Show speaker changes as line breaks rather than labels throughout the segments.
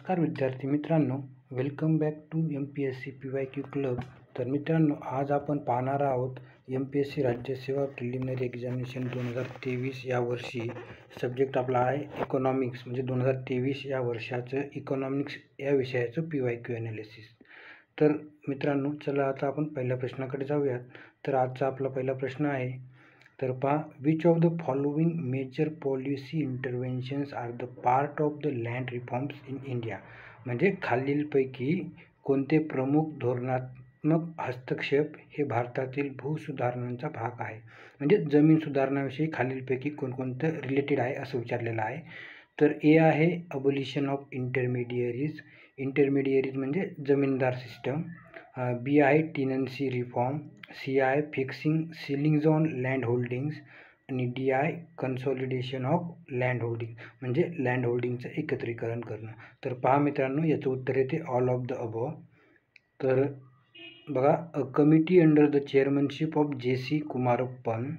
नमस्कार विद्यार्थी मित्रांनो, welcome back to MPSC PYQ club. तर मित्रांनो, आज आपण पाहणार आहोत MPSC राज्य सेवा प्रिलिमिनरी एक्झामिनेशन 2023 या वर्षी. सब्जेक्ट आपला आहे इकॉनॉमिक्स, म्हणजे 2023 या वर्षाचं इकॉनॉमिक्स या विषयाचं PYQ ॲनालिसिस. तर मित्रांनो, चला आता आपण पहिल्या प्रश्नाकडे जाऊयात. तर आजचा आपला पहिला प्रश्न आहे. तर पहा, which of the following major policy interventions are the part of the land reforms in India. म्हणजे खालीलपैकी कोणते प्रमुख धोरणात्मक हस्तक्षेप हे भारतातील भूसुधारणांचा भाग आहे. म्हणजे जमीन सुधारणाविषयी खालीलपैकी कोणकोणतं रिलेटेड आहे असं विचारलेलं आहे. तर ए आहे अबोलिशन ऑफ इंटरमिडियरीज. इंटरमिडियरीज म्हणजे जमीनदार सिस्टम. बी आहे टेनन्सी रिफॉर्म. सी आहे फिक्सिंग सिलिंग्ज ऑन लँड होल्डिंग्स. आणि डी आहे कन्सॉलिडेशन ऑफ लँड होल्डिंग म्हणजे लँड होल्डिंगचं एकत्रीकरण करणं. तर पहा मित्रांनो, याचं उत्तर येते ऑल ऑफ द अबव. तर बघा, a committee under the chairmanship of JC Kumarappan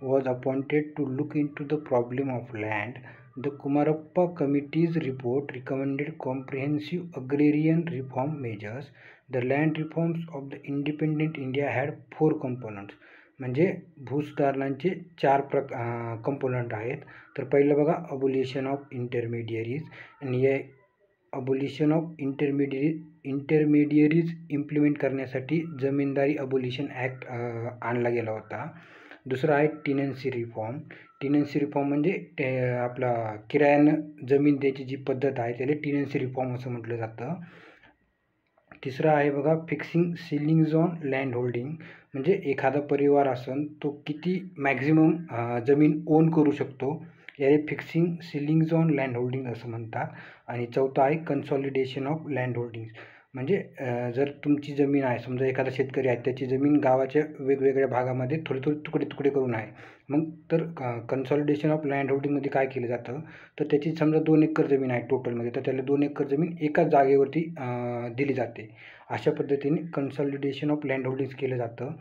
was appointed to look into the problem of land. The Kumarappa Committee's report recommended comprehensive agrarian reform measures. The land reforms of the independent India had 4 components. म्हणजे भूसुधारणांचे 4 component आहेत. तर पहिलं बघा, abolition of इंटरमिडियरीज. आणि हे abolition of इंटरमिडियरीज implement करण्यासाठी Zamindari abolition act आणला गेला होता. दुसरा आहे टेनन्सी रिफॉर्म. टेनन्सी रिफॉर्म म्हणजे आपला किरायानं जमीन द्यायची जी पद्धत आहे त्याला टेनन्सी रिफॉर्म असं म्हटलं जातं. तिसरा आहे बघा, फिक्सिंग सिलिंग्ज ऑन लँड होल्डिंग. म्हणजे एखादा परिवार असन तो किती मॅक्झिमम जमीन ओन करू शकतो, याला फिक्सिंग सिलिंग्ज ऑन लँड होल्डिंग असं म्हणतात. आणि चौथा आहे कन्सॉलिडेशन ऑफ लँड होल्डिंग्स. म्हणजे जर तुमची जमीन आहे, समजा एखादा शेतकरी आहे, त्याची जमीन गावाच्या वेगवेगळ्या भागामध्ये थोडे थोडे तुकडे तुकडे करून आहे. मग तर कन्सॉलिडेशन ऑफ लँड होल्डिंगमध्ये काय केलं जातं, तर त्याची समजा 2 एकर जमीन आहे टोटलमध्ये, तर त्याला 2 एकर जमीन एकाच जागेवरती दिली जाते. अशा पद्धतीने कन्सॉलिडेशन ऑफ लँड होल्डिंग्स केलं जातं.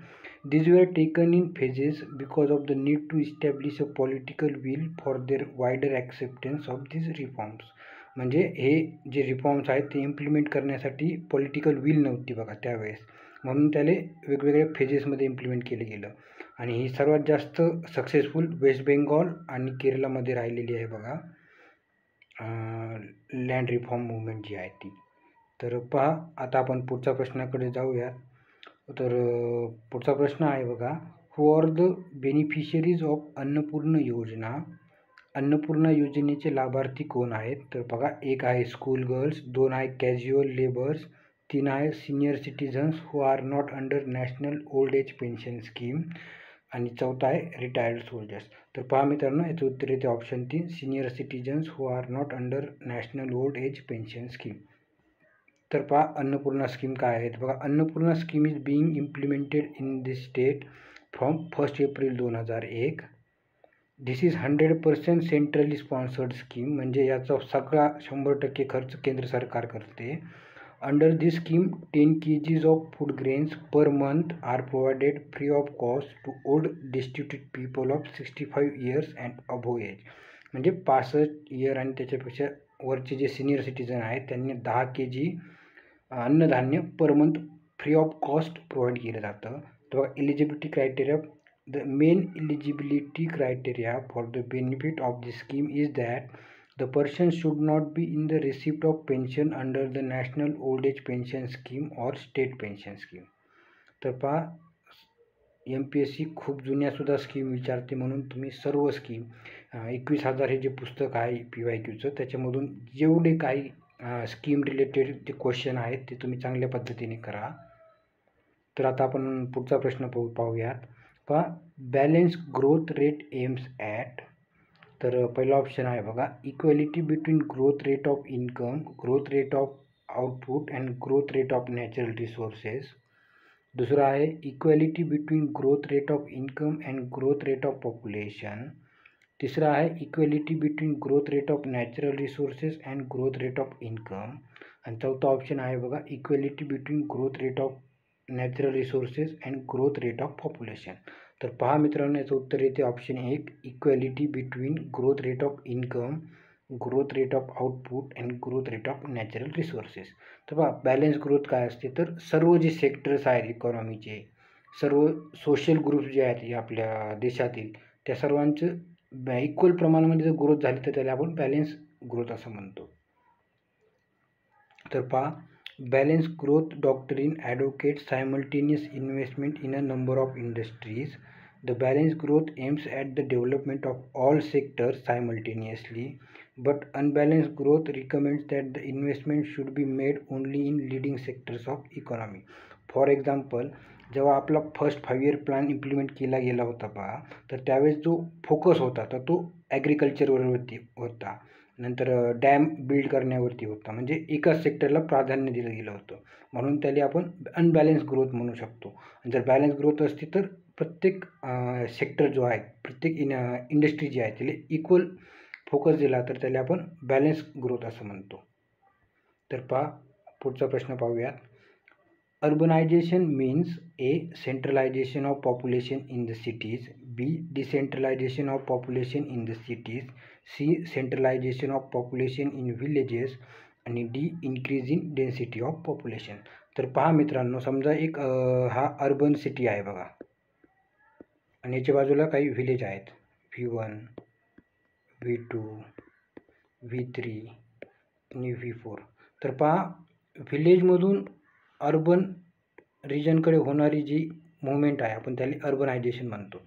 These were taken in phases because of the need to establish a political will for their wider acceptance of these reforms. म्हणजे हे जे रिफॉर्म्स आहेत ते इम्प्लिमेंट करण्यासाठी पॉलिटिकल विल नव्हती बघा त्यावेळेस, म्हणून त्याला वेगवेगळ्या फेजेसमध्ये इम्प्लिमेंट केलं गेलं. आणि ही सर्वात जास्त सक्सेसफुल वेस्ट बेंगॉल आणि केरळमध्ये राहिलेली आहे बघा लँड रिफॉर्म मुवमेंट जी आहे ती. तर पहा, आता आपण पुढच्या प्रश्नाकडे जाऊयात. तर पुढचा प्रश्न आहे बघा, who are the beneficiaries of Annapurna योजना. अन्नपूर्णा योजनेचे लाभार्थी कोण आहेत. तर बघा, एक आहे स्कूल गर्ल्स, 2 आहे कॅज्युअल लेबर्स, 3 आहे senior citizens who are not under national old age pension scheme, आणि चौथा आहे रिटायर्ड सोल्जर्स. तर पहा मित्रांनो, याचं उत्तर येते option 3, senior citizens who are not under national old age pension scheme. तर पहा, अन्नपूर्णा स्कीम काय आहेत बघा. Annapurna scheme is being implemented in this state from 1 April 2001. This is 100% centrally sponsored scheme. म्हणजे याचा सगळा 100% खर्च केंद्र सरकार करते. Under this scheme 10 kgs of food grains per month are provided free of cost to old distributed people of 65 years and above age. म्हणजे 65 year आणि त्याच्यापेक्षा वरचे जे सिनियर सिटीजन आहेत त्यांनी 10 kg अन्नधान्य per month free of cost provide केलं जातं. तर eligibility criteria, the main eligibility criteria for the benefit of this scheme is that the person should not be in the receipt of pension under the national old age pension scheme or state pension scheme. तर पहा, MPSC खूप जुन्यासुद्धा scheme विचारते, म्हणून तुम्ही सर्व scheme 21,000 हे जे पुस्तक आहे PYQचं त्याच्यामधून जेवढे काही स्कीम रिलेटेड जे क्वेश्चन आहेत ते तुम्ही चांगल्या पद्धतीने करा. तर आता आपण पुढचा प्रश्न पाहूयात. पहा, balance growth rate AIIMS at. तर पहिला ऑप्शन आहे बघा, equality between growth rate of income, growth rate of output and growth rate of natural resources. दुसरा आहे equality between growth rate of income and growth rate of population. तिसरा आहे equality between growth rate of natural resources and growth rate of income. आणि चौथा option आहे बघा, equality between growth rate of natural resources and growth rate of population. तर पहा मित्रांनो, याचं उत्तर येते option 1, equality between growth rate of income growth rate of output and growth rate of natural resources. तर पहा बॅलन्स ग्रोथ काय असते, तर सर्व जे सेक्टर्स आहेत इकॉनॉमीचे, सर्व सोशल ग्रुप्स जे आहेत आपल्या देशातील, त्या सर्वांचं इक्वल प्रमाणामध्ये जर ग्रोथ झाली तर त्याला आपण बॅलन्स ग्रोथ असं म्हणतो. तर पहा balance growth doctrine advocate simultaneous investment in a number of industries. The balanced growth aims at the development of all sectors simultaneously, but unbalanced growth recommends that the investment should be made only in leading sectors of economy. For example, जेव्हा आपला first 5 year plan implement केला गेला होता पहा, तर त्यावेळेस जो focus होता तर तो ॲग्रिकल्चरवरती होता, नंतर डॅम बिल्ड करण्यावरती होता, म्हणजे एकाच सेक्टरला प्राधान्य दिलं गेलं होतं, म्हणून त्याला आपण अनबॅलन्स ग्रोथ म्हणू शकतो. जर बॅलन्स ग्रोथ असती तर प्रत्येक सेक्टर जो आहे, प्रत्येक इंडस्ट्री जी आहे त्याला इक्वल फोकस दिला तर त्याला आपण बॅलन्स ग्रोथ असं म्हणतो. तर पहा पुढचा प्रश्न पाहूयात. Urbanisation means a centralisation of population in the cities, B decentralisation of population in the cities, C centralisation of population in villages आणि D increase in density of population. तर पहा मित्रांनो, समजा एक हा अर्बन सिटी आहे बघा, आणि याच्या बाजूला काही व्हिलेज आहेत, V1, V2, V3 आणि V4. तर पहा व्हिलेजमधून अर्बन रिजनकडे होणारी जी मुवमेंट आहे आपण त्याला अर्बनायझेशन म्हणतो.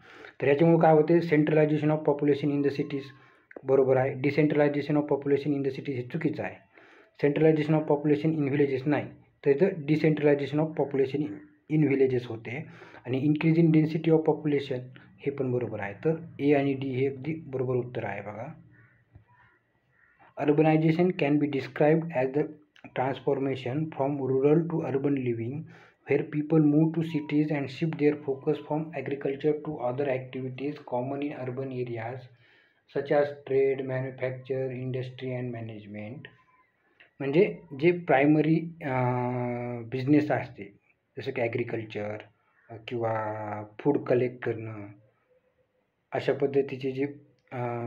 तर याच्यामुळे काय होते, centralisation of population in the cities बरोबर आहे, decentralisation of population in the cities हे चुकीचं आहे, centralisation of population in villages नाही, तर इथं decentralisation of population in villages होते, आणि increase in density of population हे पण बरोबर आहे. तर ए आणि डी हे अगदी बरोबर उत्तर आहे बघा. Urbanisation can be described as the transformation from rural to urban living where people move to cities and shift their focus from agriculture to other activities common in urban areas such as trade, manufacture, industry and management. म्हणजे जे primary business असते जसं की agriculture किंवा food collect करणं, अशा पद्धतीचे जे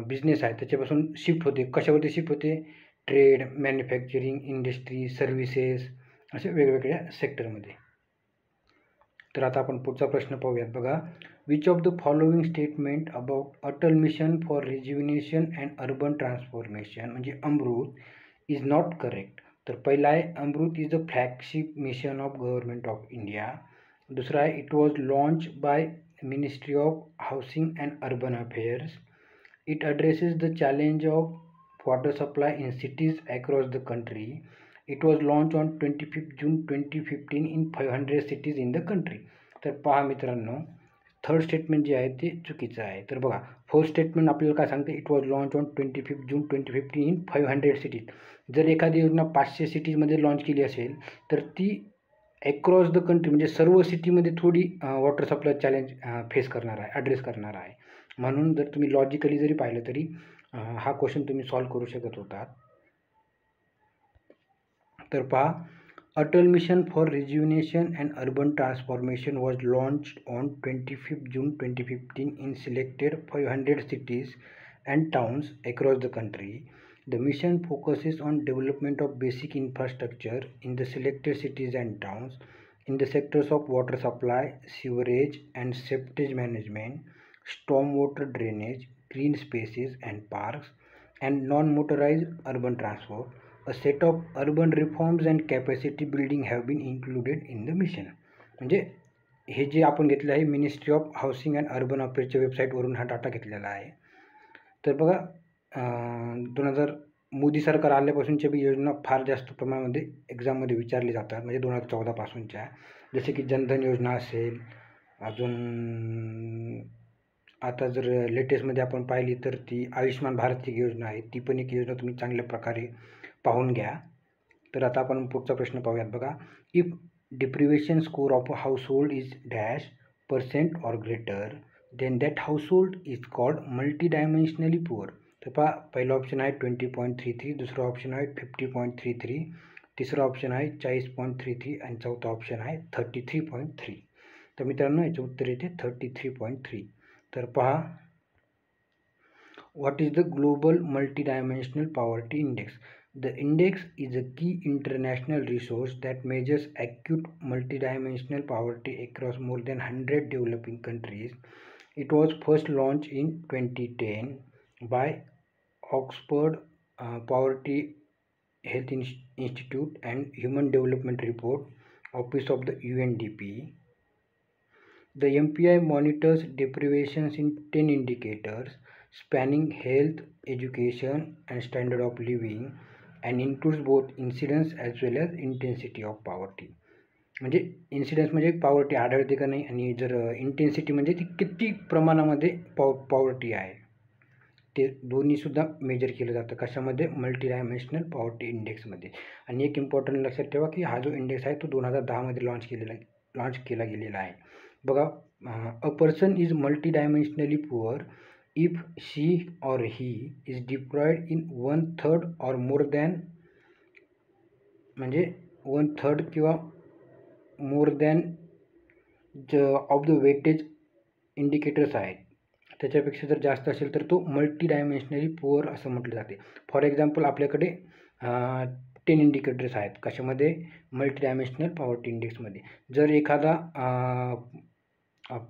बिझनेस आहे त्याच्यापासून शिफ्ट होते, कशावरती शिफ्ट होते, ट्रेड, मॅन्युफॅक्चरिंग, इंडस्ट्री, सर्व्हिसेस, अशा वेगवेगळ्या सेक्टरमध्ये. तर आता आपण पुढचा प्रश्न पाहूयात बघा. Which of the following statement about Atal Mission for Rejuvenation and Urban Transformation म्हणजे अमृत इज नॉट करेक्ट. तर पहिला आहे AMRUT is the flagship mission of government of India. दुसरा आहे it was launch by ministry of housing and urban affairs. It addresses the challenge of water supply in cities across the country. It was launch on 25 June 2015 in 500 cities in the country. तर पहा मित्रांनो, third statement जे आहे ते चुकीचं आहे. तर बघा, फोर्थ स्टेटमेंट आपल्याला काय सांगते, it was launch on 25 June 2015 in 500 cities. जर एखादी योजना 500 सिटीजमध्ये लॉन्च केली असेल तर ती अक्रॉस द कंट्री म्हणजे सर्व सिटीमध्ये थोडी वॉटर सप्लाय चॅलेंज फेस करणार आहे, ॲड्रेस करणार आहे. म्हणून जर तुम्ही लॉजिकली जरी पाहिलं तरी हा क्वेश्चन तुम्ही सॉल्व्ह करू शकत होता. तर पहा, Atal Mission for Rejuvenation and Urban Transformation was launched on 25 June 2015 in selected 500 cities and towns across the country. The mission focuses on development of basic infrastructure in the selected cities and towns in the sectors of water supply, sewerage and septage management, stormwater drainage, green spaces and parks, and non-motorized urban transport. A set of urban reforms and capacity building have been included in the mission. म्हणजे हे जे आपण घेतलं आहे ministry of housing and urban अफेअर्सच्या वेबसाईटवरून हा data घेतलेला आहे. तर बघा 2000 मोदी सरकार आल्यापासूनच्या बी योजना फार जास्त प्रमाणामध्ये एक्झाममध्ये विचारली जातात, म्हणजे 2014 पासूनच्या, जसे की जनधन योजना असेल, अजून आता जर लेटेस्टमध्ये आपण पाहिली तर ती आयुष्यमान भारत एक योजना आहे, ती पण एक योजना तुम्ही चांगल्या प्रकारे पाहून घ्या. तर आता आपण पुढचा प्रश्न पाहूयात बघा. If deprivation score of a household is dash % or greater then that household is called multi dimensionally poor. तर पहा, पहिला ऑप्शन आहे 20.33, दुसरा ऑप्शन आहे 50.33, तिसरा ऑप्शन आहे 40.33 आणि चौथा ऑप्शन आहे 33.3. तर मित्रांनो याचे उत्तर येते 33.3. तर पहा, What is the Global Multidimensional Poverty Index? The index is a key international resource that measures acute multidimensional poverty across more than 100 developing countries. It was first launched in 2010 by Oxford Poverty Health Institute and Human Development Report Office of the UNDP. The MPI monitors deprivations in 10 indicators spanning health, education, and standard of living and includes both incidence as well as intensity of poverty. म्हणजे incidence म्हणजे poverty आढळते का नाही आणि जर intensity म्हणजे ती किती प्रमाणामध्ये पॉवर्टी आहे ते दोन्हीसुद्धा मेजर केलं जातं कशामध्ये मल्टीडायमेन्शनल पॉवर्टी इंडेक्समध्ये. आणि एक इम्पॉर्टंट लक्षात ठेवा की हा जो इंडेक्स आहे तो 2010मध्ये लॉन्च केला गेलेला आहे. बघा, a person is multidimensionally poor if she or he is deployed in 1/3 or more than, म्हणजे 1/3 किंवा more than of the weightage indicators आहेत त्याच्यापेक्षा जर जास्त असेल तर तो मल्टी डायमेन्शनली पुअर असं म्हटलं जाते. फॉर एक्झाम्पल आपल्याकडे 10 इंडिकेटर्स आहेत कशामध्ये मल्टी डायमेन्शनल पॉवर्टी इंडेक्समध्ये. जर एखादा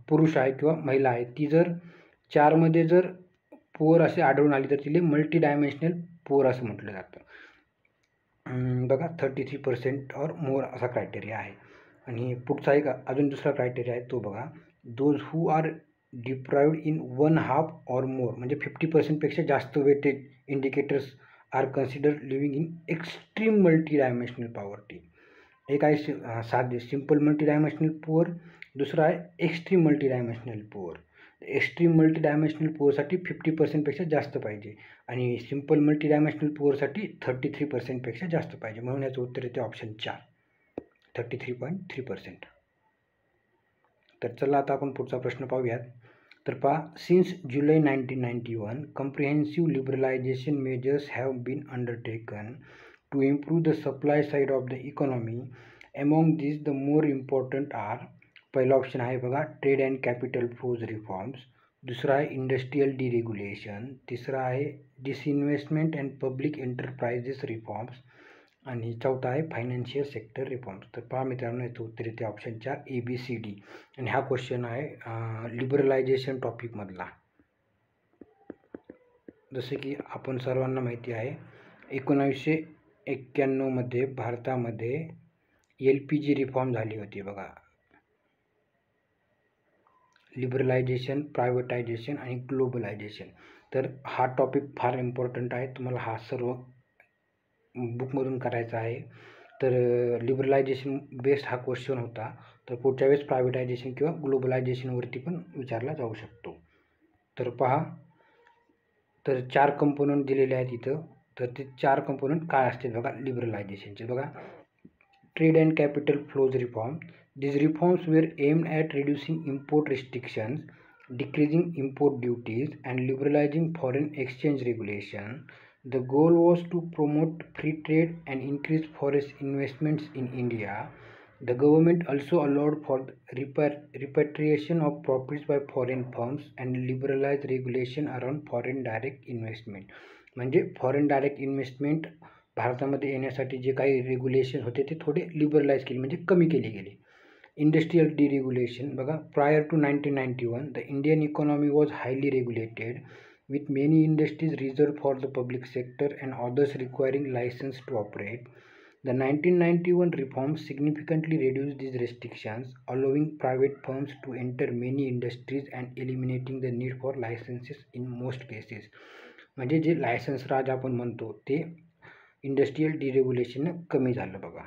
पुरुष आहे किंवा महिला आहे ती जर 4मध्ये जर पुअर असे आढळून आली तर तिला मल्टी डायमेन्शनल पुअर असं म्हटलं जातं. बघा 33% ऑर मोर असा क्रायटेरिया आहे. आणि पुढचा एक अजून दुसरा क्रायटेरिया आहे तो बघा, those who are deprived in 1/2 or more, म्हणजे 50%पेक्षा जास्त weightage indicators are consider living in extreme multi dimensional poverty. एक आहे साधे सिम्पल मल्टी डायमेन्शनल पुअर, दुसरा आहे extreme multi dimensional poor. Extreme multi dimensional पुअरसाठी 50%पेक्षा जास्त पाहिजे आणि सिम्पल मल्टी डायमेन्शनल पुअरसाठी 33%पेक्षा जास्त पाहिजे. म्हणून याचं उत्तर येते ऑप्शन 4, 33.3%. तर चला आता आपण पुढचा प्रश्न पाहूयात. तर पहा, since July 1991 comprehensive liberalisation measures have been undertaken to improve the supply side of the economy. Among this the more important are, पहिला ऑप्शन आहे बघा trade and capital flows reforms, दुसरा आहे इंडस्ट्रियल डिरेग्युलेशन, तिसरा आहे disinvestment and public enterprises reforms आणि चौथा आहे फायनान्शियल सेक्टर रिफॉर्म्स. तर पहा मित्रांनो याचं उत्तर येते ऑप्शन 4 ABCD. आणि हा क्वेश्चन आहे लिबरलायझेशन टॉपिकमधला. जसे की आपण सर्वांना माहिती आहे 1991मध्ये भारतामध्ये LPG रिफॉर्म झाली होती बघा, लिबरलायझेशन, प्रायव्हेटायझेशन आणि ग्लोबलायझेशन. तर हा टॉपिक फार इम्पॉर्टंट आहे, तुम्हाला हा सर्व बुकमधून करायचा आहे. तर लिबरलायझेशन बेस्ड हा क्वेश्चन होता. तर पुढच्या वेळेस प्रायव्हेटायझेशन किंवा ग्लोबलायझेशनवरती पण विचारला जाऊ शकतो. तर पहा, तर 4 कंपोनंट दिलेले आहेत इथं. तर ते 4 कंपोनंट काय असतील बघा लिबरलायझेशनचे. बघा, trade and capital flows reform. These reforms were aimed at reducing import restrictions, decreasing import duties, and liberalizing foreign exchange regulation. The goal was to promote free trade and increase foreign investments in India. The government also allowed for repatriation of profits by foreign firms and liberalized regulation around foreign direct investment. म्हणजे foreign direct investment भारतामध्ये येण्यासाठी जे काही regulation होते ते थोडे liberalise केले म्हणजे कमी केले गेले. इंडस्ट्रियल डिरेग्युलेशन बघा, prior to 1991 the Indian economy was highly regulated with many industries reserved for the public sector and others requiring license to operate. The 1991 reforms significantly reduced these restrictions, allowing private firms to enter many industries and eliminating the need for licenses in most cases. म्हणजे जे licence राज आपण म्हणतो ते industrial डिरेग्युलेशन कमी झालं बघा.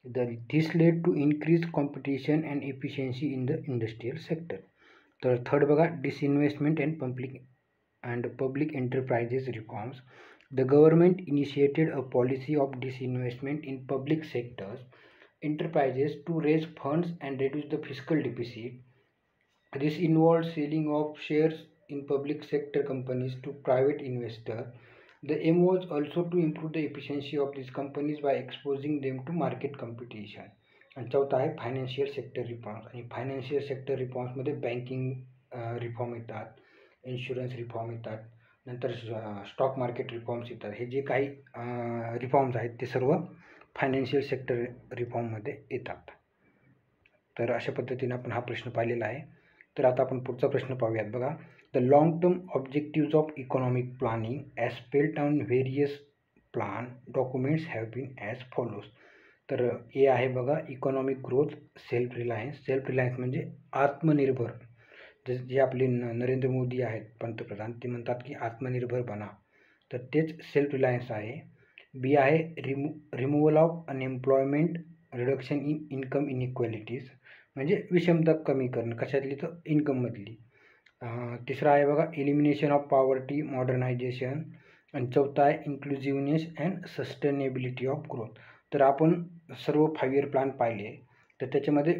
This led to increased competition and efficiency in the industrial sector. तर third बघा disinvestment and public enterprises reforms. The government initiated a policy of disinvestment in public sectors enterprises to raise funds and reduce the fiscal deficit. This involved selling of shares in public sector companies to private investors. The aim was also to improve the efficiency of these companies by exposing them to market competition. आणि चौथा आहे financial sector reforms. आणि financial sector रिफॉर्म्समध्ये banking reform येतात, insurance reform येतात, नंतर stock market reforms येतात. हे जे काही रिफॉर्म्स आहेत ते सर्व फायनान्शियल सेक्टर रिफॉर्ममध्ये येतात. तर अशा पद्धतीने आपण हा प्रश्न पाहिलेला आहे. तर आता आपण पुढचा प्रश्न पाहूयात बघा. The long term objectives of economic planning as spelled on various plan documents have been as follows. तर हे आहे बघा, economic growth, self reliance. Self reliance म्हणजे आत्मनिर्भर. जे आपले नरेंद्र मोदी आहेत पंतप्रधान, ते म्हणतात की आत्मनिर्भर बना, तर तेच सेल्फ रिलायन्स आहे. बी आहे removal of unemployment, reduction in income inequalities, म्हणजे विषमता कमी करणं, कशातली तर इन्कममधली. तिसरा आहे बघा एलिमिनेशन ऑफ पॉवर्टी, मॉडर्नायझेशन. आणि चौथा आहे इन्क्लुझिव्हनेस अँड सस्टेनेबिलिटी ऑफ ग्रोथ. तर आपण सर्व 5 इयर प्लॅन पाहिले, तर त्याच्यामध्ये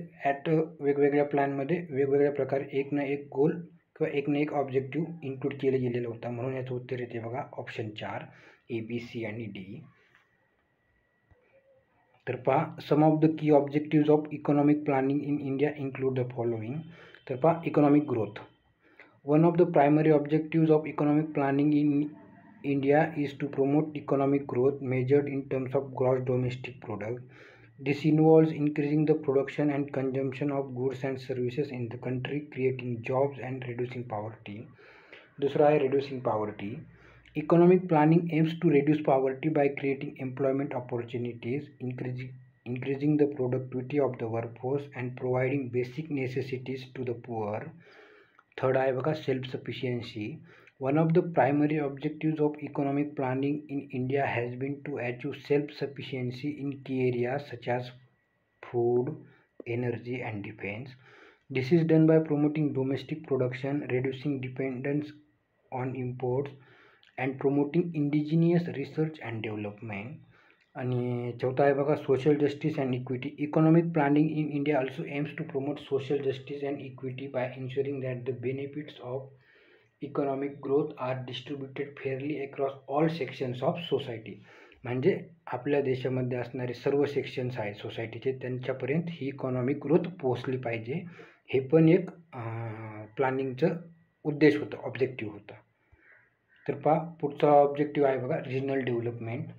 वेगवेगळ्या प्लॅनमध्ये वेगवेगळ्या प्रकारे एक ना एक गोल किंवा एक ना एक ऑब्जेक्टिव्ह इन्क्लूड केलं गेलेलं होतं. म्हणून याचं उत्तर येते बघा ऑप्शन 4, ABC आणि D. तर पहा, some of the key objectives of economic planning in India include the following. तर पहा, economic growth. One of the primary objectives of economic planning in India is to promote economic growth measured in terms of gross domestic product. This involves increasing the production and consumption of goods and services in the country, creating jobs and reducing poverty. दूसरा है reducing poverty. Economic planning aims to reduce poverty by creating employment opportunities, increasing the productivity of the workforce, and providing basic necessities to the poor. Third आहे बघा self-sufficiency. One of the primary objectives of economic planning in India has been to achieve self-sufficiency in key areas such as food, energy, and defense. This is done by promoting domestic production, reducing dependence on imports, and promoting indigenous research and development. आणि चौथा आहे बघा social justice and equity. Economic planning in India also aims to promote social justice and equity by ensuring that the benefits of economic growth are distributed fairly across all sections of society. म्हणजे आपल्या देशामध्ये असणारे सर्व sections आहेत सोसायटीचे, त्यांच्यापर्यंत ही economic growth पोहोचली पाहिजे. हे पण एक प्लॅनिंगचं उद्देश होतं, ऑब्जेक्टिव्ह होता. तर पहा, पुढचा ऑब्जेक्टिव्ह आहे बघा regional development.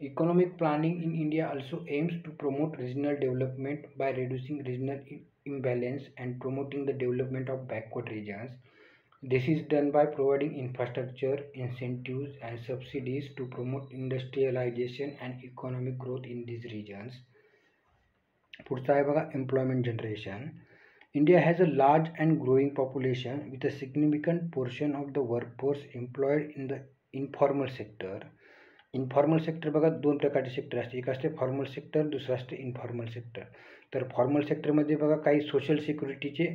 Economic planning in India also aims to promote regional development by reducing regional imbalance and promoting the development of backward regions. This is done by providing infrastructure, incentives, and subsidies to promote industrialization and economic growth in these regions. पुढचा आहे बघा employment generation. India has a large and growing population with a significant portion of the workforce employed in the informal sector. Informal sector बघा, दोन प्रकारचे sector असते. एक असते formal sector, दुसरं असते इन्फॉर्मल सेक्टर. तर फॉर्मल सेक्टरमध्ये बघा काही सोशल सिक्युरिटीचे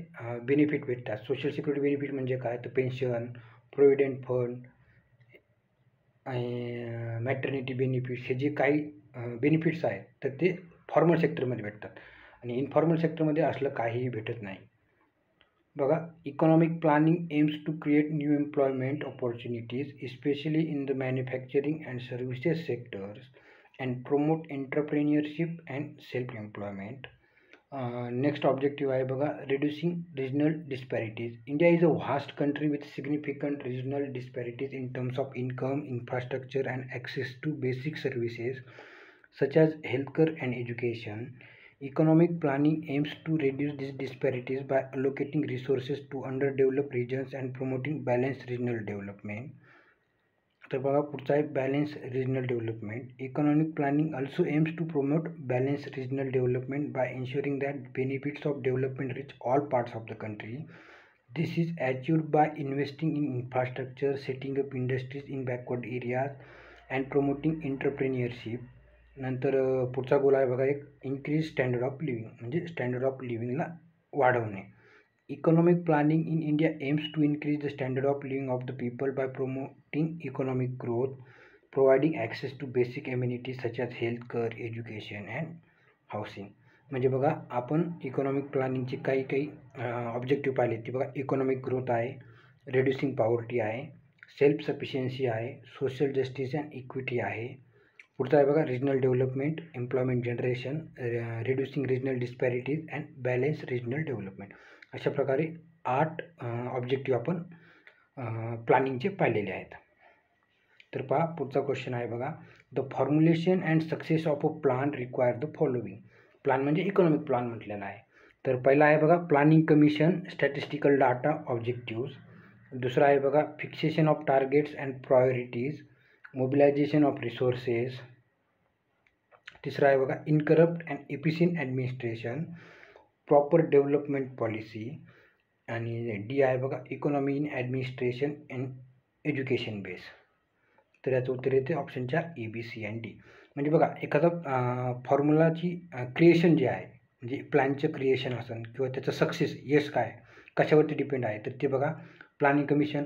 बेनिफिट भेटतात. सोशल सिक्युरिटी बेनिफिट म्हणजे काय, तर पेन्शन, प्रोव्हिडंट फंड आणि मॅटर्निटी बेनिफिट्स, हे जे काही बेनिफिट्स आहेत तर ते फॉर्मल सेक्टरमध्ये भेटतात. आणि इन्फॉर्मल सेक्टरमध्ये असलं काहीही भेटत नाही. बघा, economic planning aims to create new employment opportunities especially in the manufacturing and services sectors and promote entrepreneurship and self employment. Next objective आहे बघा reducing regional disparities. India is a vast country with significant regional disparities in terms of income, infrastructure and access to basic services such as healthcare and education. Economic planning aims to reduce these disparities by allocating resources to underdeveloped regions and promoting balanced regional development. तर बघा, पुढचा आहे balance regional development. Economic planning also aims to promote balance regional development by ensuring that benefits of development reach all parts of the country. This is achieved by investing in infrastructure, setting up industries in backward areas and promoting entrepreneurship. नंतर पुढचा goal आहे बघा एक increase standard of living, म्हणजे standard of लिव्हिंगला वाढवणे. Economic planning in India aims to increase the standard of living of the people by promoting economic growth, providing access to basic amenities such as healthcare, education and housing. म्हणजे बघा, आपण economic प्लॅनिंगचे काही objective पाहिले. ते बघा, economic growth आहे, reducing poverty आहे, self sufficiency आहे, सोशल जस्टिस अँड इक्विटी आहे. पुढचा आहे बघा regional development, employment generation, reducing regional disparities and balance regional development. अशा प्रकारे 8 ऑब्जेक्टिव्ह आपण प्लॅनिंगचे पाहिलेले आहेत. तर पहा पुढचा क्वेश्चन आहे बघा, the formulation and success of a plan require the following. Plan म्हणजे इकॉनॉमिक प्लान म्हटलेला आहे. तर पहिला आहे बघा planning commission, statistical data, objectives. दुसरा आहे बघा fixation of targets and priorities, mobilisation of resources. तिसरा आहे बघा incorrupt and efficient administration, proper development policy. आणि डी आहे बघा economy in administration and education base. तर याचं उत्तर येते option 4 A, B, C and D. म्हणजे बघा एखादा फॉर्म्युलाची क्रिएशन जे आहे म्हणजे प्लॅनचं क्रिएशन असेल किंवा त्याचं सक्सेस यश काय कशावरती डिपेंड आहे, तर ते बघा प्लॅनिंग कमिशन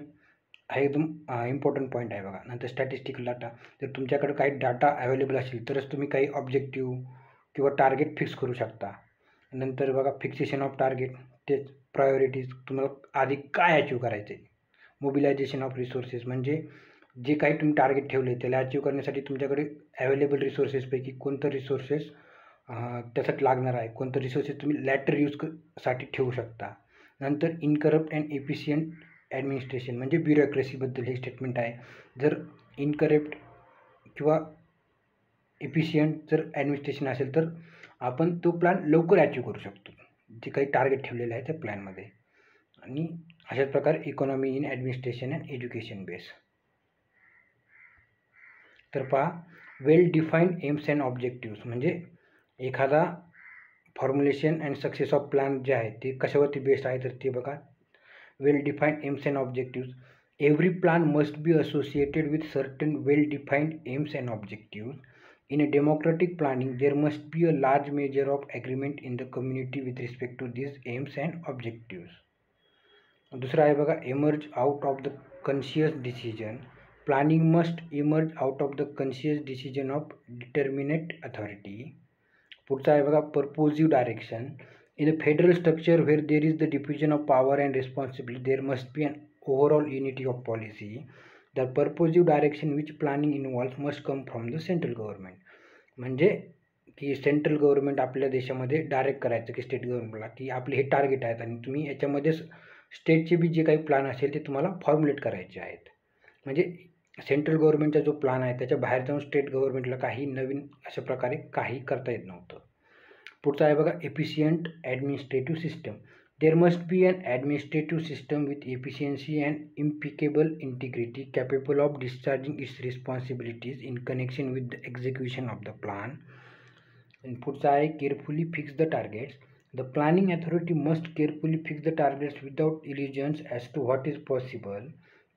हा एकदम इम्पॉर्टंट पॉईंट आहे बघा. नंतर स्टॅटिस्टिकल डाटा, जर तुमच्याकडे काही डाटा अवेलेबल असेल तरच तुम्ही काही ऑब्जेक्टिव्ह किंवा टार्गेट फिक्स करू शकता. नंतर बघा फिक्सेशन ऑफ टार्गेट, तेच प्रायोरिटीज, तुम्हाला आधी काय अचीव करायचं आहे. मोबिलायझेशन ऑफ रिसोर्सेस म्हणजे जे काही तुम्ही टार्गेट ठेवले त्याला अचीव करण्यासाठी तुमच्याकडे अवेलेबल रिसोर्सेसपैकी कोणतं रिसोर्सेस त्यासाठी लागणार आहे, कोणतं रिसोर्सेस तुम्ही लॅटर यूजसाठी ठेवू शकता. नंतर इनकरप्ट अँड एफिशियंट ॲडमिनिस्ट्रेशन म्हणजे ब्युरोक्रेसीबद्दल हे स्टेटमेंट आहे. जर इनकरप्ट किंवा एफिशियंट जर ॲडमिनिस्ट्रेशन असेल तर आपण तो प्लॅन लवकर अचीव करू शकतो जे काही टार्गेट ठेवलेलं आहे त्या प्लॅनमध्ये. आणि अशाच प्रकारे economy in administration and education base. तर पहा well defined aims and objectives म्हणजे एखादा formulation and success of plan जे आहे ते कशावरती बेस्ड आहे, तर ते बघा well defined aims and objectives. Every plan must be associated with certain well defined aims and objectives. In a democratic planning, there must be a large measure of agreement in the community with respect to these aims and objectives. दूसरा आहे बघा emerge out of the conscious decision. Planning must emerge out of the conscious decision of determinate authority. पुढचा आहे बघा purposive direction. In a federal structure where there is the diffusion of power and responsibility, there must be an overall unity of policy. The purposive direction which planning involves must come from the central government. म्हणजे की central government आपल्या देशामध्ये direct करायचं की state गव्हर्नमेंटला की आपले हे target आहेत आणि तुम्ही याच्यामध्ये स्टेटचे बी जे काही प्लॅन असेल ते तुम्हाला फॉर्म्युलेट करायचे आहेत. म्हणजे सेंट्रल गव्हर्नमेंटचा जो प्लॅन आहे त्याच्या बाहेर जाऊन स्टेट गव्हर्नमेंटला काही नवीन अशा प्रकारे काही करता येत नव्हतं. पुढचा आहे बघा efficient administrative system. There must be an administrative system with efficiency and impeccable integrity capable of discharging its responsibilities in connection with the execution of the plan. And पुढचा आहे carefully fix the targets. The planning authority must carefully fix the targets without illusions as to what is possible.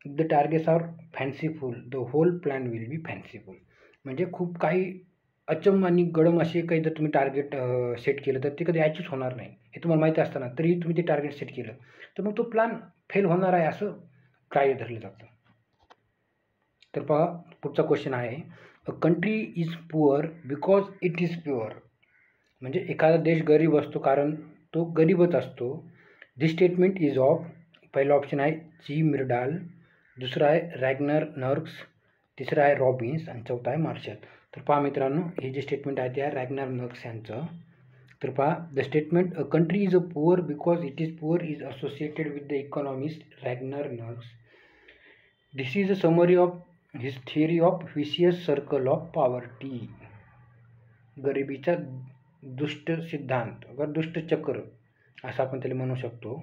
If the targets are fanciful, the whole plan will be fanciful. म्हणजे खूप काही अचंब आणि गडम असे काही जर तुम्ही टार्गेट सेट केलं तर ते कधी अचीव्ह होणार नाही हे तुम्हाला माहिती असताना तरीही तुम्ही ते टार्गेट सेट केलं तर मग तो प्लॅन फेल होणार आहे असं काय धरलं जातं. तर पहा पुढचा क्वेश्चन आहे अ country is poor because it is pure. म्हणजे एखादा देश गरीब असतो कारण तो गरीबच असतो. दिस स्टेटमेंट इज ऑफ, पहिला ऑप्शन आहे जी मिरडाल, दुसरा आहे रॅग्नर नर्क्स, तिसरा आहे रॉबिन्स आणि चौथा आहे मार्शल. तर पहा मित्रांनो हे जे स्टेटमेंट आहे ते आहे रॅग्नर नर्क्स यांचं. तर पहा the statement a country is a poor because it is poor is associated with the economist Ragnar Nurkse. This is a summary of his theory of vicious circle of poverty. गरिबीचा दुष्ट सिद्धांत व दुष्ट चक्र असं आपण त्याला म्हणू शकतो.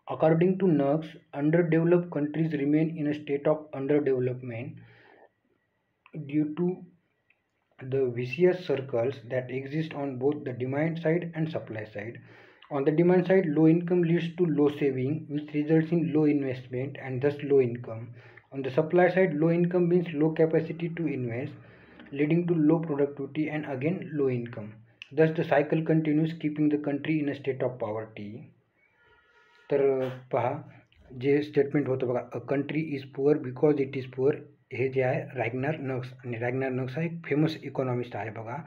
According to Nurkse under developed countries remain in a state of under development due to the vicious circles that exist on both the demand side and supply side. On the demand side, low income leads to low saving, which results in low investment and thus low income. On the supply side, low income means low capacity to invest, leading to low productivity and again low income. Thus the cycle continues, keeping the country in a state of poverty. तर पहा जे statement होतं बघा अ country is poor because it is poor, हे जे आहे रॅग्नर नर्क्स, आणि रॅग्नर नर्क्स हा एक फेमस इकॉनॉमिस्ट आहे बघा.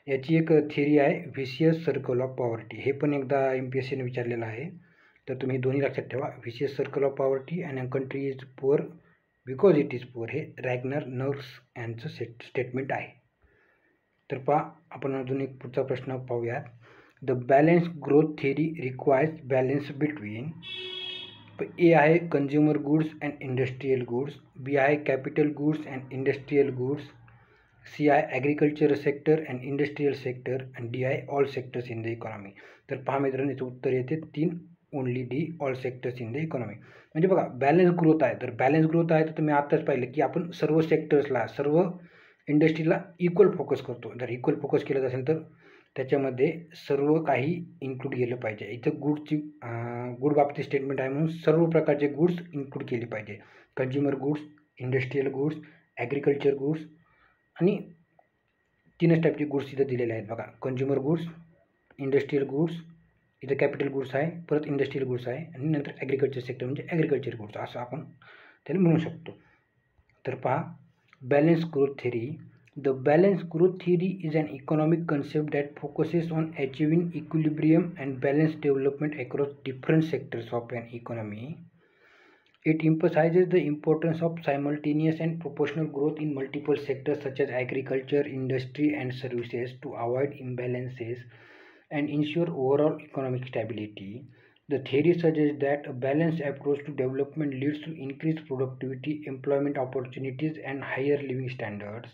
याची एक थिअरी आहे व्हिशियस सर्कल ऑफ पॉवर्टी. हे पण एकदा MPSCने विचारलेलं आहे तर तुम्ही दोन्ही लक्षात ठेवा. व्हिशियस सर्कल ऑफ पॉवर्टी आणि country is poor because it is poor हे रॅग्नर नर्क्स यांचं स्टेटमेंट आहे. तर पहा आपण अजून एक पुढचा प्रश्न पाहूयात. The balance growth theory requires balance between A आहे consumer goods and industrial goods, B आहे capital goods and industrial goods, C आहे agriculture sector and industrial sector, आणि डी आहे all sectors in the economy. तर पहा मित्रांनो, याचं उत्तर येते 3, only D, all sectors in the economy. म्हणजे बघा बॅलन्स ग्रोथ आहे. तर बॅलन्स ग्रोथ आहे तर तुम्ही आत्ताच पाहिलं की आपण सर्व सेक्टर्सला, सर्व इंडस्ट्रीला इक्वल फोकस करतो. जर इक्वल फोकस केलं असेल तर त्याच्यामध्ये सर्व काही इन्क्लूड केलं पाहिजे. इथं गुड्सची गुड बाबतीत स्टेटमेंट आहे म्हणून सर्व प्रकारचे गुड्स इन्क्लूड केले पाहिजे. Consumer goods, industrial goods, agriculture goods, आणि 3च टाईपचे गुड्स इथं दिलेले आहेत बघा. कन्झ्युमर गुड्स, इंडस्ट्रियल गुड्स, इथं कॅपिटल गुड्स आहे, परत इंडस्ट्रियल गुड्स आहे, आणि नंतर ॲग्रिकल्चर सेक्टर म्हणजे ॲग्रिकल्चर गुड्स असं आपण त्याला म्हणू शकतो. तर पहा, balance growth theory. The balanced growth theory is an economic concept that focuses on achieving equilibrium and balanced development across different sectors of an economy. It emphasizes the importance of simultaneous and proportional growth in multiple sectors such as agriculture, industry, and services to avoid imbalances and ensure overall economic stability. The theory suggests that a balanced approach to development leads to increased productivity, employment opportunities, and higher living standards.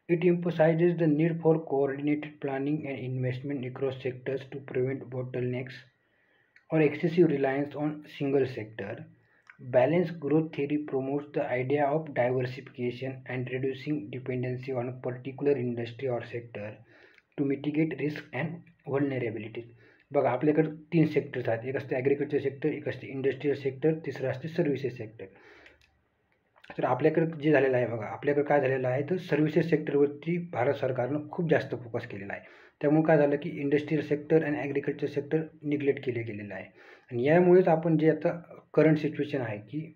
It emphasizes the need for coordinated planning and investment across sectors to prevent bottlenecks or excessive reliance on single sector. Balanced growth theory promotes the idea of diversification and reducing dependency on a particular industry or sector to mitigate risk and vulnerabilities. बघा आपल्याकडे 3 sectors आहेत. एक असते agriculture sector, एक असते industrial sector, तिसरं असते services sector. तर आपल्याकडे जे झालेलं आहे बघा, आपल्याकडे काय झालेलं आहे तर सर्व्हिसेस सेक्टरवरती भारत सरकारनं खूप जास्त फोकस केलेला आहे. त्यामुळे काय झालं की इंडस्ट्रियल सेक्टर आणि ॲग्रिकल्चर सेक्टर निग्लेक्ट केलेलं आहे. आणि यामुळेच आपण जे आता करंट सिच्युएशन आहे की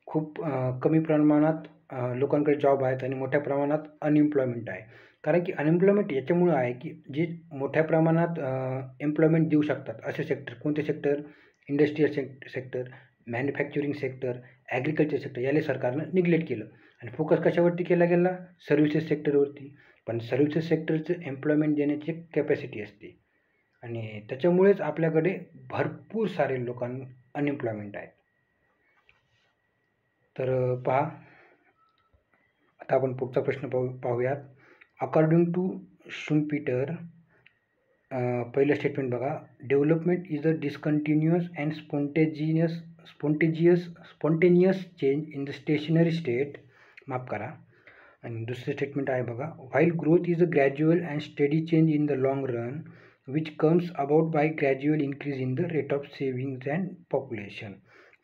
खूप कमी प्रमाणात लोकांकडे जॉब आहेत आणि मोठ्या प्रमाणात अनएम्प्लॉयमेंट आहे. कारण की अनएम्प्लॉयमेंट याच्यामुळं आहे की जे मोठ्या प्रमाणात एम्प्लॉयमेंट देऊ शकतात असे सेक्टर कोणते sector, industrial sector, manufacturing sector, agriculture sector याला सरकारनं निग्लेक्ट केलं आणि फोकस कशावरती केला गेला, सर्व्हिसेस सेक्टरवरती. पण सर्व्हिसेस सेक्टरचं एम्प्लॉयमेंट देण्याची कॅपॅसिटी असते आणि त्याच्यामुळेच आपल्याकडे भरपूर सारे लोकांना अनएम्प्लॉयमेंट आहे. तर पहा, आता आपण पुढचा प्रश्न पाहूयात. अकॉर्डिंग टू शुम्पीटर, पहिलं स्टेटमेंट बघा, development is a discontinuous and spontaneous change in the stationary state. माफ करा. आणि दुसरं स्टेटमेंट आहे बघा, while growth is a gradual and steady change in the long run which comes about by gradual increase in the rate of savings and population.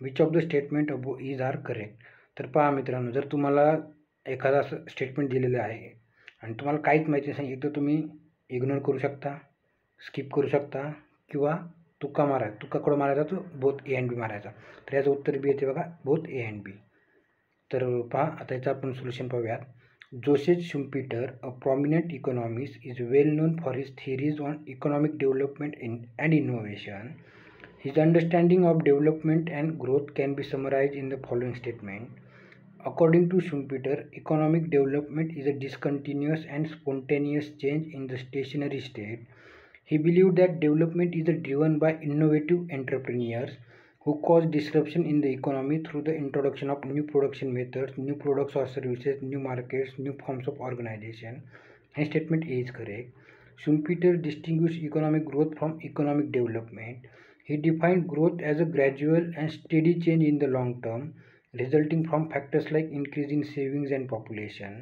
Which of the statement above is are correct. तर पहा मित्रांनो, जर तुम्हाला एखादा असं statement दिलेलं आहे आणि तुम्हाला काहीच माहिती नसेल, एकदा तुम्ही इग्नोर करू शकता, स्किप करू शकता, किंवा तुक्का कुठं मारायचा तो बोथ ए अँड बी मारायचा. तर याचं उत्तर बी येते बघा, बोथ ए अँड बी. तर पहा, आता याचं आपण सोल्युशन पाहूयात. Joseph Schumpeter, a prominent economist, is well known for his theories on economic development and innovation. His understanding of development and growth can be summarized in the following statement. According to Schumpeter, economic development is a discontinuous and spontaneous change in the stationary state. He believed that development is driven by innovative entrepreneurs who cause disruption in the economy through the introduction of new production methods, new products or services, new markets, new forms of organization. His statement A is correct. Schumpeter distinguished economic growth from economic development. He defined growth as a gradual and steady change in the long term, resulting from factors like increase in savings and population.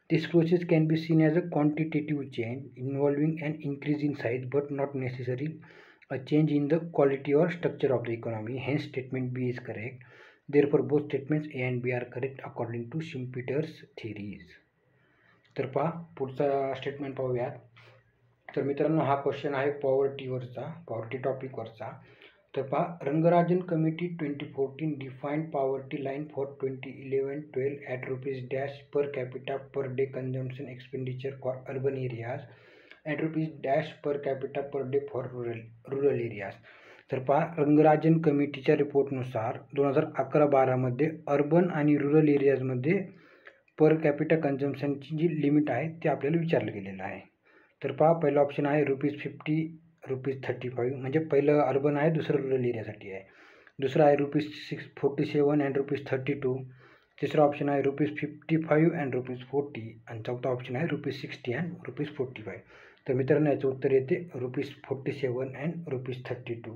This process can be seen as a quantitative change involving an increase in size but not necessarily a change in the quality or structure of the economy. Hence, statement B is correct. Therefore, both statements A and B are correct according to Schumpeter's theories. तर पहा, पुढचा statement पाहूयात. तर मित्रांनो, हा question आहे poverty टॉपिकवरचा. तर पहा, Rangarajan committee 2014 defined poverty line for 2011-12 at ₹dash per capita per day consumption expenditure for urban areas at ₹dash per capita per day for rural areas. तर पहा, रंगराजन कमिटीच्या रिपोर्टनुसार 2011-12मध्ये अर्बन आणि रुरल एरियाजमध्ये पर कॅपिटा कन्झम्पशनची जी limit आहे ते आपल्याला विचारलं गेलेलं आहे. तर पहा, पहिला ऑप्शन आहे ₹50, ₹35, म्हणजे पहिलं अर्बन आहे, दुसरं रुरल एरियासाठी आहे. दुसरा आहे ₹47 अँड ₹32. तिसरा ऑप्शन आहे ₹55 अँड ₹40 आणि चौथा ऑप्शन आहे ₹60 अँड ₹45. तर मित्रांनो याचं उत्तर येते ₹47 अँड ₹32.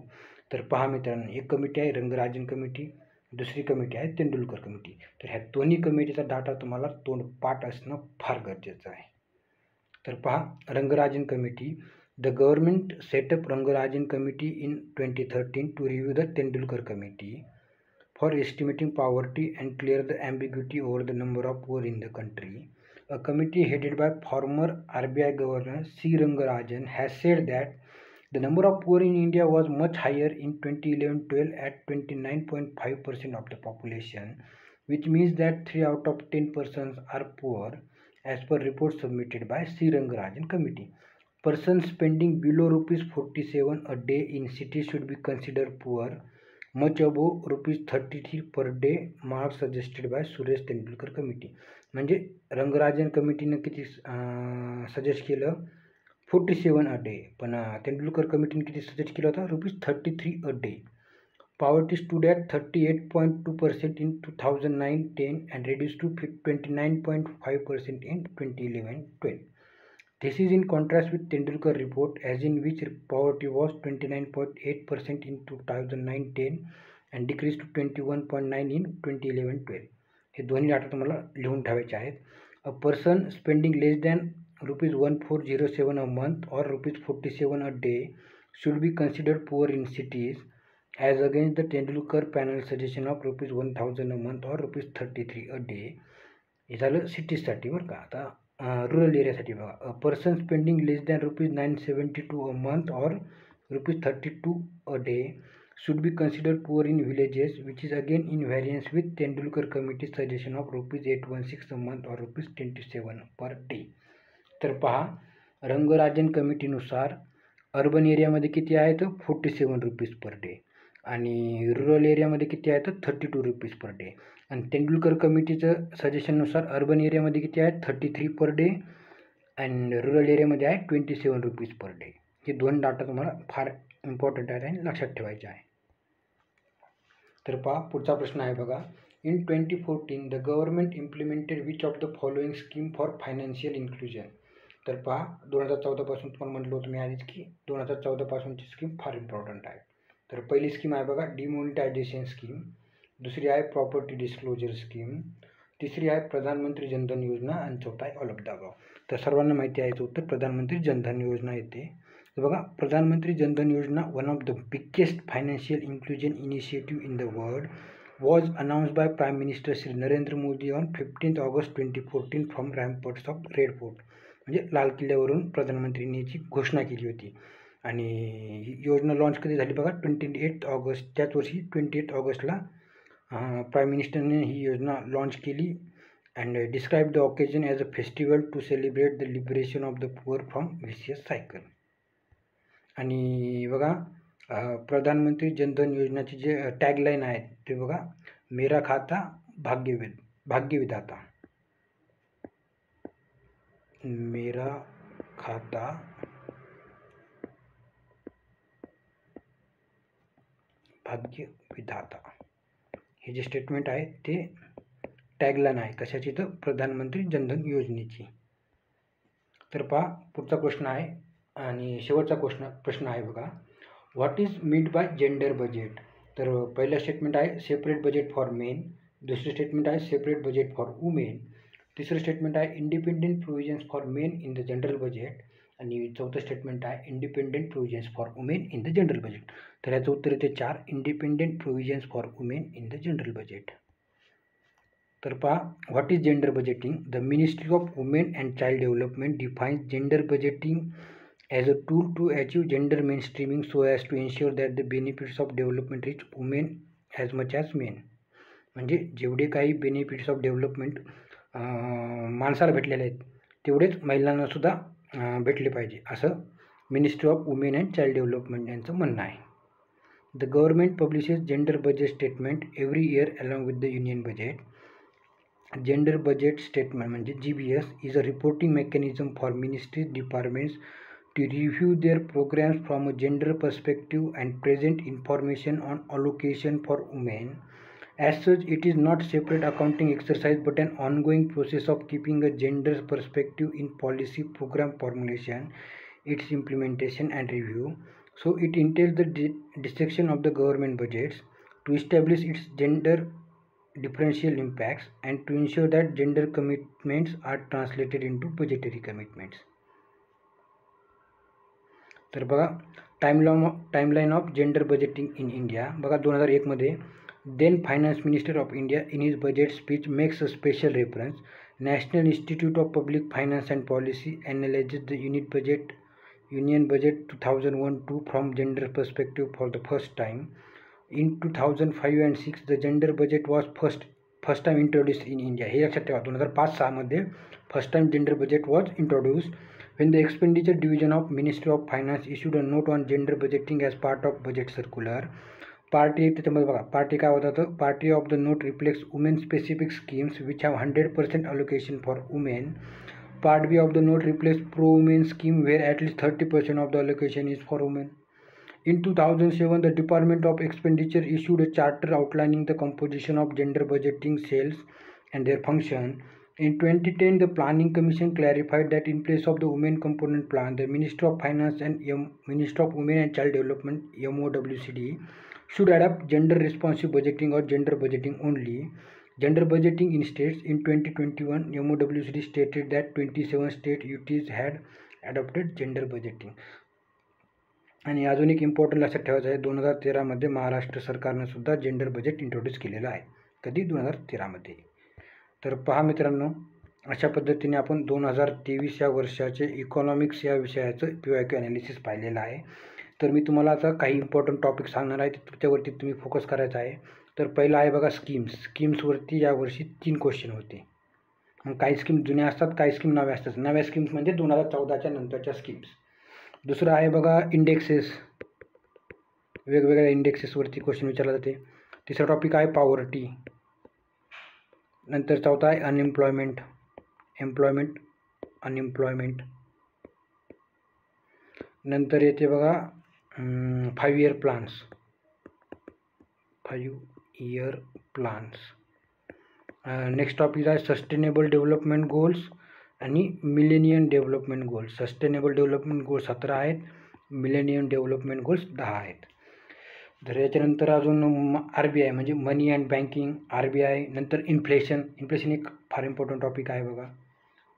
तर पहा मित्रांनो, एक कमिटी आहे रंगराजन कमिटी, दुसरी कमिटी आहे तेंडुलकर कमिटी. तर ह्या दोन्ही कमिटीचा डाटा तुम्हाला तोंडपाठ असणं फार गरजेचं आहे. तर पहा, Rangarajan committee. The government setup Rangarajan committee in 2013 to review the Tendulkar committee for estimating poverty and clear the ambiguity over the number of poor in the country. A committee headed by former RBI Governor C. Rangarajan has said that the number of poor in India was much higher in 2011-12 at 29.5% of the population, which means that 3 out of 10 persons are poor, as per report submitted by C. Rangarajan committee. Persons spending below ₹47 a day in cities should be considered poor, much above ₹33 per day, mark suggested by Suresh Tendulkar committee. म्हणजे रंगराजन कमिटीनं किती suggest केलं? 47 a day. पण तेंडुलकर कमिटीने किती suggest केलं होतं? ₹33 a day. Poverty stood at 38.2% in 2009-10 and reduced to 29.5% in 2011-12. This is in contrast with Tendulkar report, as in which poverty was 29.8% in 2009-10 and decreased to 21.9% in 2011-12. हे दोन्ही data तुम्हाला लिहून ठेवायचे आहेत. A person spending less than ₹1407 a month or ₹47 a day should be considered poor in cities, as against the Tendulkar panel suggestion of ₹1000 a month or ₹33 a day. हे झालं सिटीजसाठी बरं का. आता रूरल एरियासाठी बघा, a person spending less than ₹972 a month or ₹32 a day should be considered poor in villages, which is again in variance with Tendulkar committee's suggestion of ₹816 a month or ₹27 per day. तर पहा, Rangarajan कमिटीनुसार urban एरियामध्ये किती आहेत? ₹47 per day आणि rural एरियामध्ये किती आहेत? ₹32 per day. आणि तेंडुलकर कमिटीचं सजेशननुसार अर्बन एरियामध्ये किती आहेत? 33 पर डे आणि रुरल एरियामध्ये आहे ₹27 पर डे. हे दोन डाटा तुम्हाला फार इम्पॉर्टंट आहेत आणि लक्षात ठेवायचे आहे. तर पहा, पुढचा प्रश्न आहे बघा. In 2014 the government implemented which of the following scheme for financial inclusion. तर पहा, 2014 पासून तुम्हाला म्हटलं होतं मी आधीच की 2014 पासूनची स्कीम फार इम्पॉर्टंट आहे. तर पहिली स्कीम आहे बघा डिमोनिटायझेशन स्कीम, दुसरी आहे प्रॉपर्टी डिस्क्लोजर स्कीम, तिसरी आहे प्रधानमंत्री जनधन योजना आणि चौथा आहे ऑल ऑफ द अबव. तर सर्वांना माहिती आहे उत्तर प्रधानमंत्री जनधन योजना येते. तर बघा, प्रधानमंत्री जनधन योजना one of the biggest financial inclusion initiative in the world was announced by Prime Minister Shri Narendra Modi on 15th August 2014 from ramparts of Red Fort. म्हणजे लाल किल्ल्यावरून प्रधानमंत्रींनी याची घोषणा केली होती. आणि ही योजना लॉन्च कधी झाली बघा? 28 ऑगस्ट. त्याच वर्षी 28 ऑगस्टला प्राईम मिनिस्टरने ही योजना लॉन्च केली and describe the occasion as a festival to celebrate the liberation of the poor from vicious cycle. आणि बघा, प्रधानमंत्री जनधन योजनाची जे टॅगलाईन आहे ते बघा, मेरा खाता भाग्यविधाता. मेरा खाता भाग्यविधाता हे जे स्टेटमेंट आहे ते टॅगलाईन आहे कशाची? तर प्रधानमंत्री जनधन योजनेची. तर पहा, पुढचा प्रश्न आहे आणि शेवटचा प्रश्न आहे बघा. व्हॉट इज मीड बाय जेंडर बजेट. तर पहिलं स्टेटमेंट आहे सेपरेट बजेट फॉर मेन, दुसरं स्टेटमेंट आहे सेपरेट बजेट फॉर वुमेन, तिसरं स्टेटमेंट आहे independent provisions for main in the general budget आणि चौथं स्टेटमेंट आहे independent provisions for women in the general budget. तर याचं उत्तर येते 4, independent provisions for women in the general budget. तर पहा, what is gender budgeting. The ministry of women and child development defines gender budgeting as a tool to achieve gender mainstreaming so as to ensure that the benefits of development reach women as much as men. म्हणजे जेवढे काही benefits of development माणसाला भेटलेले आहेत तेवढेच महिलांना सुद्धा भेटले पाहिजे असं ministry of women and child development यांचं म्हणणं आहे. The government publishes gender budget statement every year along with the union budget. Gender budget statement म्हणजे GBS is a reporting mechanism for ministries, departments to review their programs from a gender perspective and present information on allocation for women. As such, it is not separate accounting exercise but an ongoing process of keeping a gender perspective in policy program formulation, its implementation and review. So it entails the dissection of the government budgets to establish its gender differential impacts and to ensure that gender commitments are translated into budgetary commitments. तर बघा timeline of gender budgeting in India. बघा 2001मध्ये then finance minister of India in his budget speech makes a special reference. National institute of public finance and policy analyses the union budget 2001-2 from gender perspective for the first time. In 2005 and 6 the gender budget was first time introduced in India. हे लक्षात ठेवा, 2005-6मध्ये first time gender budget was introduced. When the expenditure division of Ministry of Finance issued a note on gender budgeting as part of budget circular. Part A त्याच्यामध्ये बघा, Part A काय होता तर Part A of the note reflects women specific schemes which have 100% allocation for women. Part B of the note reflects pro-women scheme where at least 30% of the allocation is for women. In 2007, the Department of Expenditure issued a charter outlining the composition of gender budgeting cells and their function. In 2010, the Planning Commission clarified that in place of the Women Component Plan, the Ministry of Finance and Ministry of Women and Child Development (MOWCD) should adopt gender-responsive budgeting or gender budgeting only. Gender budgeting in states. In 2021, MOWCD stated that 27 state UTs had adopted gender budgeting. आणि अजून एक important लक्षात ठेवायचं आहे, 2013मध्ये महाराष्ट्र सरकारनं सुद्धा gender budget introduce केलेलं आहे. कधी? 2013मध्ये. तर पहा मित्रांनो, अशा पद्धतीने आपण 2023 या वर्षाचे इकॉनॉमिक्स या विषयाचं PYQ ॲनालिसिस पाहिलेलं आहे. तर मी तुम्हाला आता काही इम्पॉर्टंट टॉपिक सांगणार आहे, त्याच्यावरती तुम्ही फोकस करायचा आहे. तर पहिला आहे बघा स्कीम्सवरती यावर्षी 3 क्वेश्चन होते. मग काही स्कीम जुन्या असतात, काही स्कीम नव्या असतात. नव्या स्कीम्स म्हणजे 2014च्या नंतरच्या स्कीम्स. दुसरं आहे बघा इंडेक्सेस, वेगवेगळ्या इंडेक्सेसवरती क्वेश्चन विचारला जाते. तिसरा टॉपिक आहे पॉवर्टी. नंतर चौथा आहे अनएम्प्लॉयमेंट, अनएम्प्लॉयमेंट. नंतर येते बघा 5 year plans, 5 year plans. Next topic आहे सस्टेनेबल डेव्हलपमेंट गोल्स आणि millennium development goals. Sustainable development goals 17 आहेत, मिलेनियम डेव्हलपमेंट गोल्स 10 आहेत. तर याच्यानंतर अजून RBI म्हणजे मनी अँड बँकिंग, RBI. नंतर इन्फ्लेशन एक फार इम्पॉर्टंट टॉपिक आहे बघा.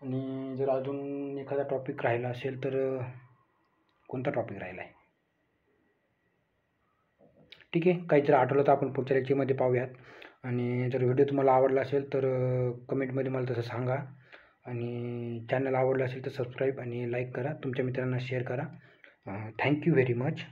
आणि जर अजून एखादा टॉपिक राहिला असेल तर कोणता टॉपिक राहिला आहे? ठीक आहे, काही जर आठवलं तर आपण पुढच्या लेक्चरमध्ये पाहूयात. आणि जर व्हिडिओ तुम्हाला आवडला असेल तर कमेंटमध्ये मला तसं सांगा. आणि चॅनल आवडलं असेल तर सबस्क्राईब आणि लाईक करा, तुमच्या मित्रांना शेअर करा. Thank you very much.